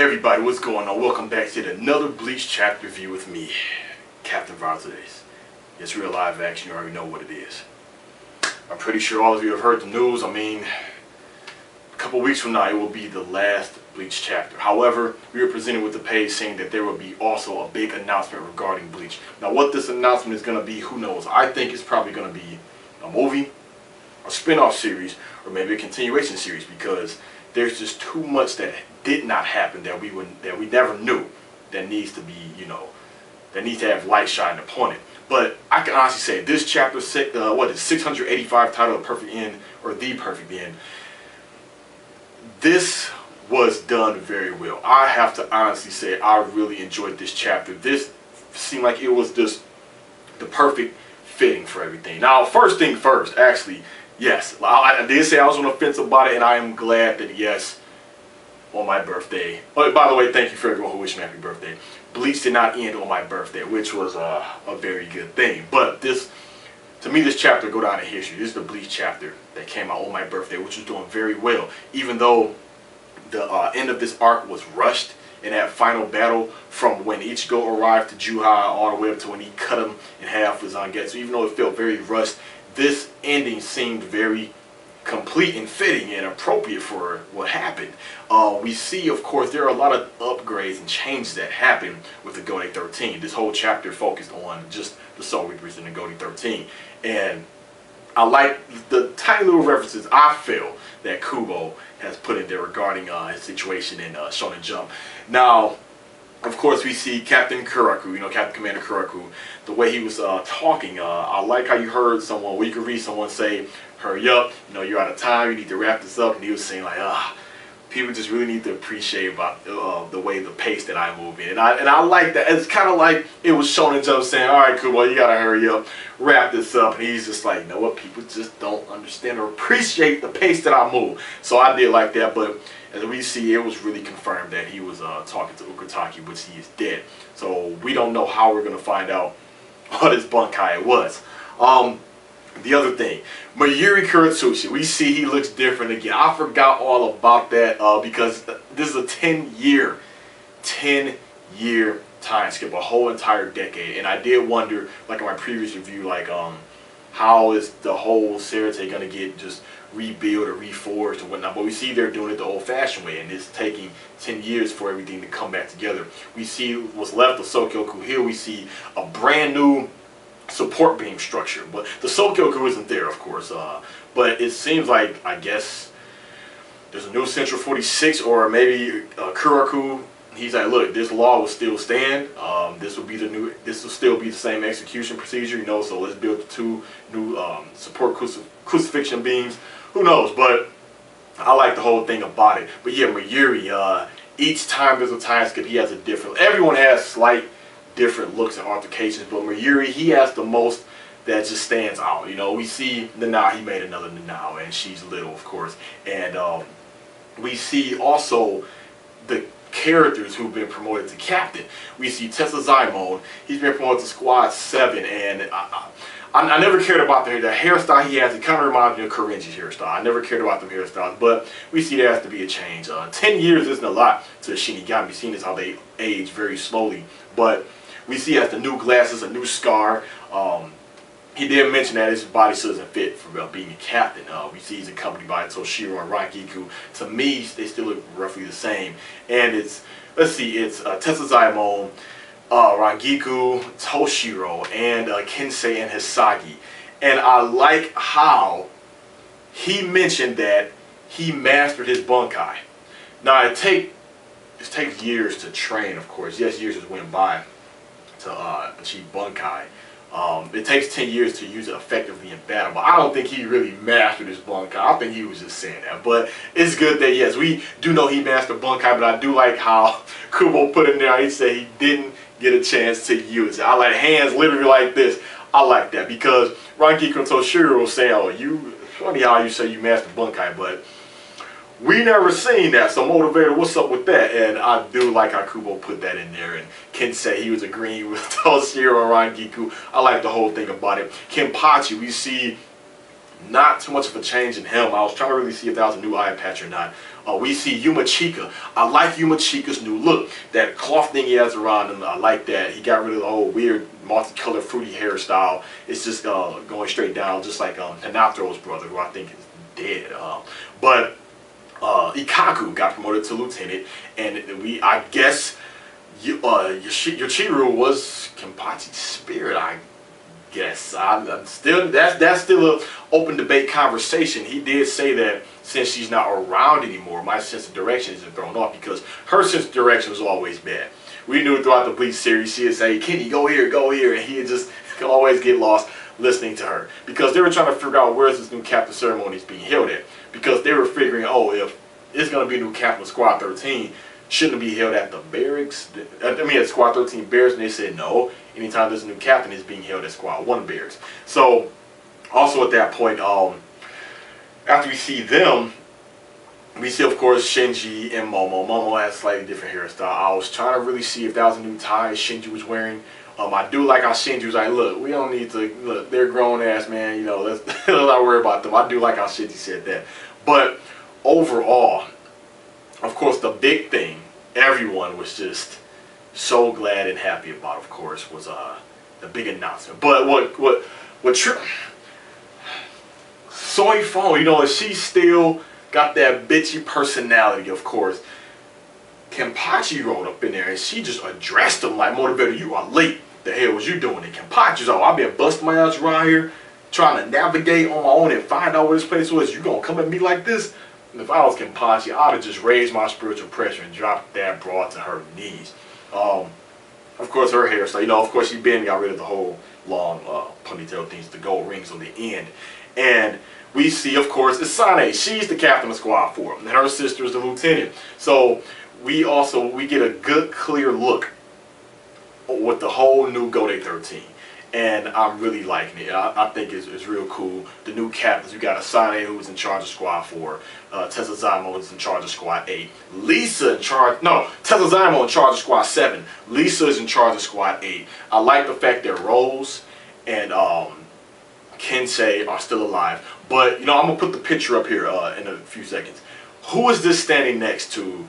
everybody, what's going on? Welcome back to another Bleach chapter review with me, Captain Gotei. It's real live action, you already know what it is. I'm pretty sure all of you have heard the news. I mean, a couple weeks from now it will be the last Bleach chapter. However, we were presented with the page saying that there will be also a big announcement regarding Bleach. Now what this announcement is going to be, who knows? I think it's probably going to be a movie, a spin-off series, or maybe a continuation series, because there's just too much that did not happen that we never knew that needs to be, that needs to have light shined upon it. But I can honestly say this chapter 685, titled Perfect End, or The Perfect End, this was done very well. I have to honestly say I really enjoyed this chapter. This seemed like it was just the perfect fitting for everything. Now, first thing first, actually, yes, I did say I was on the fence about it, and I am glad that, yes, on my birthday. Oh, by the way, thank you for everyone who wished me happy birthday. Bleach did not end on my birthday, which was a very good thing. But this, to me, this chapter go down in history. This is the Bleach chapter that came out on my birthday, which was doing very well. Even though the end of this arc was rushed in that final battle, from when Ichigo arrived to Juhai all the way up to when he cut him in half with Zangetsu. Even though it felt very rushed, this ending seemed very complete and fitting and appropriate for what happened. We see, of course, there are a lot of upgrades and changes that happen with the Gotei 13. This whole chapter focused on just the Soul Reapers and the Gotei 13. And I like the tiny little references I feel that Kubo has put in there regarding his situation in Shonen Jump. Now, of course, we see Captain Kuraku, Captain Commander Kuraku, the way he was talking. I like how you heard someone, you could read someone say, hurry up, you're out of time, you need to wrap this up. And he was saying like, people just really need to appreciate about the way, the pace that I move in. And I like that. It's kind of like it was Shonen Jump saying, all right, Kubo, you got to hurry up, wrap this up. And he's just like, you know what, people just don't understand or appreciate the pace that I move. So I did like that, but as we see, it was really confirmed that he was talking to Ukitake, which he is dead. So we don't know how we're going to find out what his Bunkai was. The other thing, Mayuri Kuratsuchi, we see he looks different again. I forgot all about that because this is a 10-year time skip, a whole entire decade. And I did wonder, like in my previous review, like how is the whole Sarate going to get just rebuilt or reforged or whatnot. But we see they're doing it the old-fashioned way, and it's taking 10 years for everything to come back together. We see what's left of Sokyoku. Here we see a brand new support beam structure, but the Sokyoku isn't there, of course, but it seems like, I guess, there's a new Central 46, or maybe Kuraku, he's like, look, this law will still stand, this will still be the same execution procedure, so let's build the two new support crucifixion beams. Who knows? But I like the whole thing about it. But yeah, Mayuri, each time there's a time skip, he has a different, everyone has slight different looks and altercations, but Mayuri, he has the most that just stands out. We see Nana, he made another Nana, and she's little, of course. And we see also the characters who've been promoted to captain. We see Tessa Zaimon, he's been promoted to Squad 7, and I never cared about the hairstyle he has. It kind of reminds me of Korinji's hairstyle. I never cared about them hairstyles, but we see there has to be a change. 10 years isn't a lot to Shinigami, seeing as how they age very slowly, but we see he has the new glasses, a new scar. He did mention that his body still doesn't fit for being a captain. We see he's accompanied by Toshiro and Rangiku. To me, they still look roughly the same. And it's, let's see, it's Tessa Zaimon, Rangiku, Toshiro, and Kensei and Hisagi. And I like how he mentioned that he mastered his Bunkai. Now, it takes years to train, of course. Yes, years just went by to achieve Bunkai. It takes 10 years to use it effectively in battle, but I don't think he really mastered his Bunkai. I think he was just saying that. But it's good that, yes, we do know he mastered Bunkai, but I do like how Kubo put in there, he said he didn't get a chance to use it. I like hands literally like this. I like that, because Rangiku and Toshiro will say, oh, funny how you say you mastered Bunkai, but we never seen that. So Motivator, what's up with that? And I do like how Kubo put that in there. And Kensei, he was agreeing with Toshiro and Rangiku. I like the whole thing about it. Kenpachi, we see not too much of a change in him. I was trying to really see if that was a new eye patch or not. We see Yumachika. I like Yumachika's new look. That cloth thing he has around him, I like that. He got rid of the whole weird multicolored fruity hairstyle. It's just going straight down, just like Hanatro's brother, who I think is dead. But Ikaku got promoted to lieutenant, and I guess Yoshiro was Kenpachi's spirit, I guess. I'm still that's still a open debate conversation. He did say that since she's not around anymore, my sense of direction isn't thrown off, because her sense of direction was always bad. We knew throughout the Bleach series she would say, "Kenny, go here," and he would just always get lost listening to her, because they were trying to figure out where's this new captain ceremony is being held at, because they were figuring, oh, if it's going to be a new captain of Squad 13, shouldn't it be held at the barracks? I mean, at Squad 13 barracks, and they said no. Anytime there's a new captain, it's being held at Squad 1 barracks. So, also at that point, after we see them, we see, of course, Shinji and Momo. Momo has a slightly different hairstyle. I was trying to really see if that was a new tie Shinji was wearing. I do like how Shinji was like, look, we don't need to, look, they're grown ass, man, you know, let's not worry about them. I do like how Shinji said that. But overall, of course, the big thing everyone was just so glad and happy about, of course, was the big announcement. But what Soy Fong, you know, she still got that bitchy personality, of course. Kenpachi rolled up in there and she just addressed him like, "Motivator, you are late. The hell was you doing?" And Kenpachi's all, "I've been busting my ass around here trying to navigate on my own and find out where this place was. You gonna come at me like this?" And if I was Kenpachi, I'd have just raised my spiritual pressure and dropped that broad to her knees. Of course, her hairstyle, you know, of course, she got rid of the whole long ponytail things, the gold rings on the end. And we see, of course, Isane. She's the captain of Squad 4, and her sister is the lieutenant. So we get a good, clear look with the whole new Gotei 13. And I'm really liking it. I think it's real cool. The new captains, we got Asane, who's in charge of Squad 4. Tessa Zymo is in charge of Squad 8. Tessa Zymo in charge of Squad 7. Lisa is in charge of Squad 8. I like the fact that Rose and Kensei are still alive. But, you know, I'm going to put the picture up here in a few seconds. Who is this standing next to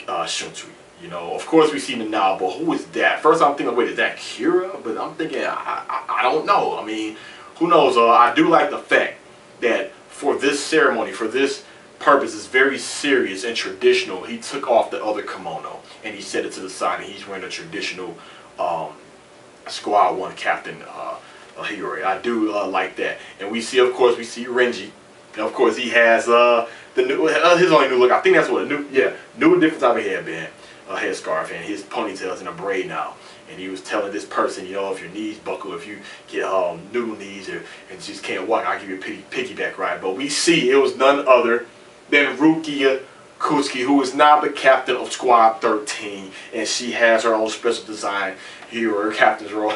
Shunsui? You know, of course we see him now, but who is that? First I'm thinking, wait, is that Kira? But I'm thinking, I don't know. I mean, who knows? I do like the fact that for this ceremony, for this purpose, it's very serious and traditional. He took off the other kimono and he set it to the side, and he's wearing a traditional Squad 1 captain Hiyori. I do like that. And we see, of course, Renji. And of course, he has the new, his only new look. I think that's what new different type of headband. Headscarf, and his ponytail's in a braid now. And he was telling this person, you know, if your knees buckle, if you get noodle knees and just can't walk, I'll give you a piggyback ride. But we see it was none other than Rukia Kusuke, who is now the captain of Squad 13, and she has her own special design here, her captain's role.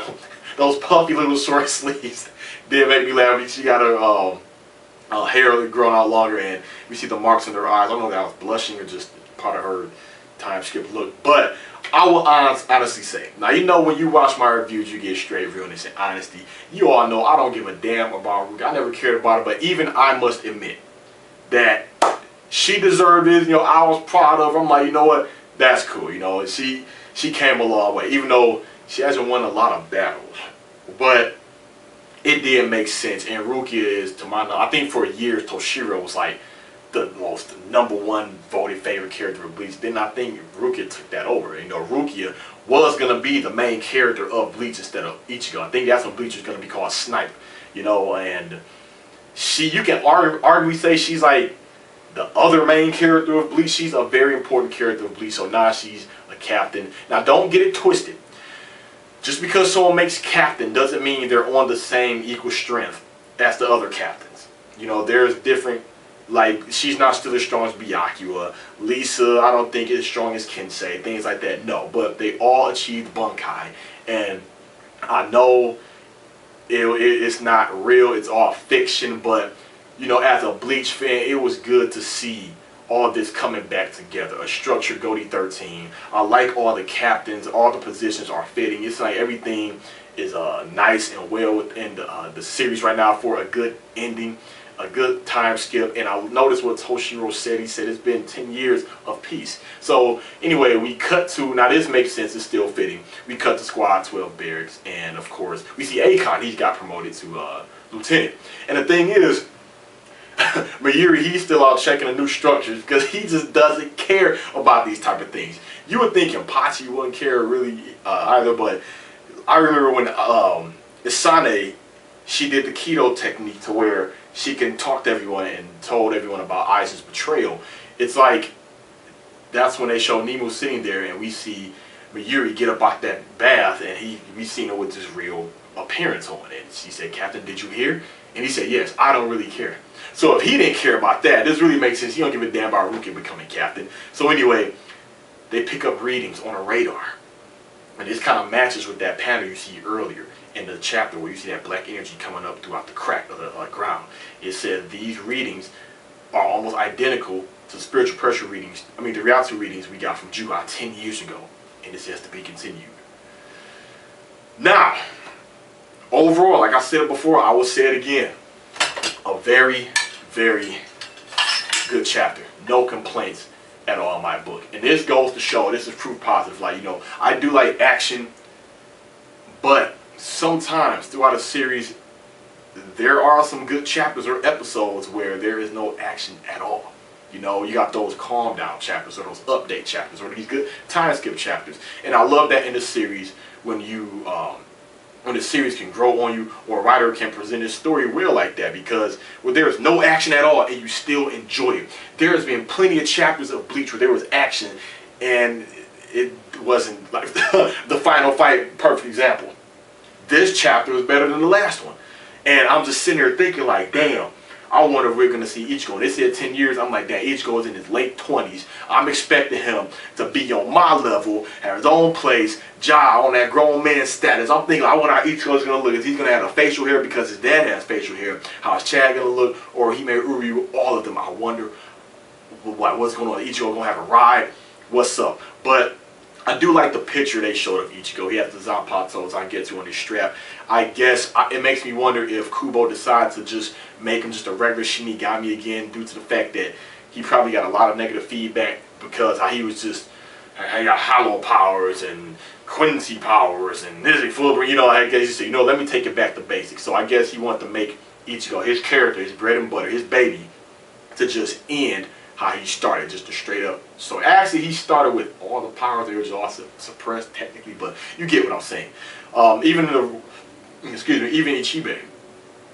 Those puffy little short sleeves did make me laugh. She got her hair grown out longer, and we see the marks in her eyes. I don't know if that was blushing or just part of her time skip look, but I will honestly say, now, you know, when you watch my reviews, you get straight realness and honesty. You all know I don't give a damn about Rukia. I never cared about her, but even I must admit that she deserved it. You know, I was proud of her. I'm like, you know what, that's cool. You know, she came a long way, even though she hasn't won a lot of battles, but it did make sense. And Rukia is, to my knowledge, I think for years Toshiro was like the most #1 voted favorite character of Bleach. Then I think Rukia took that over. You know, Rukia was going to be the main character of Bleach instead of Ichigo. I think that's when Bleach is going to be called Snipe. You know, and you can arguably say she's like the other main character of Bleach. She's a very important character of Bleach. So now she's a captain. Now don't get it twisted. Just because someone makes captain doesn't mean they're on the same equal strength as the other captains. You know, there's different. Like, she's not still as strong as Byakuya. Lisa, I don't think is as strong as Kensei. Things like that, no. But they all achieved Bunkai. And I know it's not real. It's all fiction. But, you know, as a Bleach fan, it was good to see all this coming back together. A structured Gotei 13. I like all the captains. All the positions are fitting. It's like everything is nice and well within the series right now for a good ending. a good time skip. And I noticed what Toshiro said. He said it's been 10 years of peace. So anyway, we cut to, now this makes sense, it's still fitting. We cut to Squad 12 barracks, and of course we see Akon. He got promoted to lieutenant. And the thing is, Mayuri, he's still out checking the new structures because he just doesn't care about these type of things. You would think Pachi wouldn't care really either, but I remember when Isane, she did the keto technique to where she can talk to everyone and told everyone about Aizen's betrayal. It's like, that's when they show Nemo sitting there and we see Mayuri get up out that bath, and we seen her with this real appearance on it. She said, "Captain, did you hear?" And he said, "Yes, I don't really care." So if he didn't care about that, this really makes sense. He don't give a damn about Ruki becoming captain. So anyway, they pick up readings on a radar. And this kind of matches with that panel you see earlier in the chapter where you see that black energy coming up throughout the crack of the ground. It says these readings are almost identical to the spiritual pressure readings, the Ryatsu readings we got from Juha 10 years ago. And it says to be continued. Now, overall, like I said before, I will say it again. A very, very good chapter. No complaints at all in my book. And this goes to show, this is proof positive. Like, I do like action, but sometimes throughout a series, there are some good chapters or episodes where there is no action at all. You got those calm down chapters or those update chapters or these good time skip chapters. And I love that in the series when when the series can grow on you, or a writer can present his story well like that, because where there is no action at all and you still enjoy it. There has been plenty of chapters of Bleach where there was action and it wasn't like the final fight, perfect example. This chapter was better than the last one. And I'm just sitting here thinking like, damn, I wonder if we're going to see Ichigo. They said 10 years. I'm like, damn, Ichigo is in his late 20s. I'm expecting him to be on my level, have his own place, on that grown man status. I'm thinking, I wonder how Ichigo is going to look. Is he going to have a facial hair because his dad has facial hair? How is Chad going to look? Or he may Uryu, all of them. I wonder what's going on. Ichigo going to have a ride? What's up? But I do like the picture they showed of Ichigo. He has the Zanpatos I get to on his strap. I guess it makes me wonder if Kubo decides to just make him just a regular Shinigami again, due to the fact that he probably got a lot of negative feedback because he was just, he got hollow powers and Quincy powers and Nizzy Fulbright, I guess he said, let me take it back to basics. So I guess he wanted to make Ichigo, his character, his bread and butter, his baby, to just end how he started, just a straight up. So actually he started with all the powers. They were just all suppressed technically, but you get what I'm saying. Even Ichibe,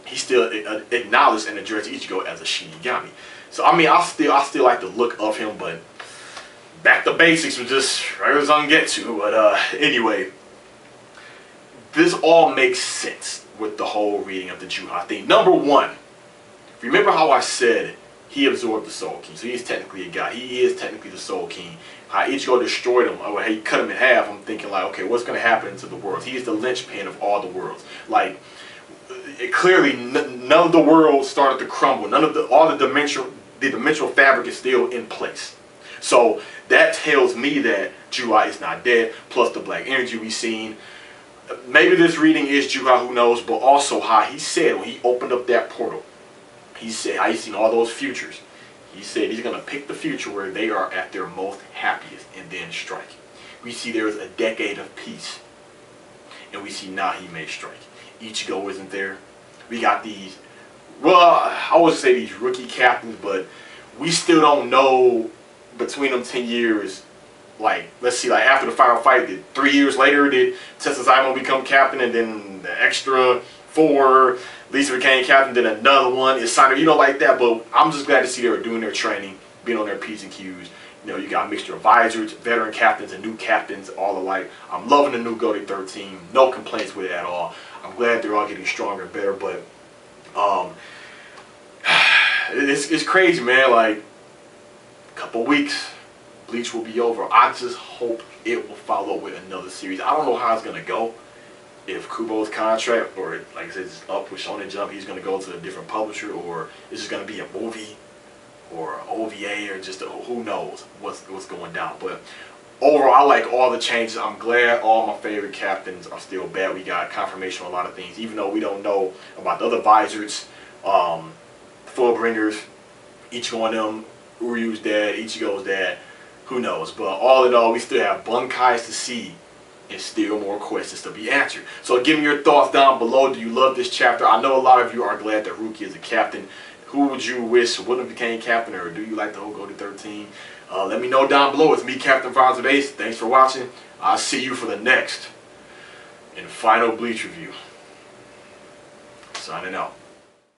he still acknowledged and addressed Ichigo as a Shinigami. So I still like the look of him, but back to basics was just right as I can get to. But anyway, this all makes sense with the whole reading of the Juha thing. Number one, remember how I said he absorbed the Soul King, so he's technically a god. He is technically the Soul King. How Ichigo destroyed him, or he cut him in half, I'm thinking like, okay, what's going to happen to the worlds? He is the linchpin of all the worlds. Like, clearly, none of the worlds started to crumble. All the dimensional fabric is still in place. So that tells me that Juha is not dead. Plus the black energy we've seen. Maybe this reading is Juha, who knows? But also how he said when he opened up that portal, he said how he's seen all those futures. He said he's going to pick the future where they are at their most happiest and then strike. We see there is a decade of peace. And we see now he may strike. Ichigo isn't there. We got these, well, I wouldn't say these rookie captains, but we still don't know between them 10 years. Like, let's see, like after the final fight, 3 years later, did Tetsuzaiman become captain, and then the extra 4, Lisa became captain, then another one is signed, like that. But I'm just glad to see they were doing their training, being on their P's and Q's. You got a mixture of advisors, veteran captains, and new captains, all alike. I'm loving the new Gotei 13. No complaints with it at all. I'm glad they're all getting stronger and better, but it's crazy, man. Like, a couple weeks, Bleach will be over. I just hope it will follow with another series. I don't know how it's going to go. If Kubo's contract, or like I said, it's up with Shonen Jump, he's going to go to a different publisher, or it's just going to be a movie or an OVA, or just who knows what's going down. But overall, I like all the changes. I'm glad all my favorite captains are still back. We got confirmation on a lot of things, even though we don't know about the other visors. Fullbringers, Ichigo and them, Uryu's dad, Ichigo's dad, who knows. But all in all, we still have Bunkais to see and still more questions to be answered. So give me your thoughts down below. Do you love this chapter? I know a lot of you are glad that Ruki is a captain. Who would you wish wouldn't have became captain, or do you like the whole Gotei 13? Let me know down below. It's me, Captain Vibes of Ace. Thanks for watching. I'll see you for the next and final Bleach review. Signing out.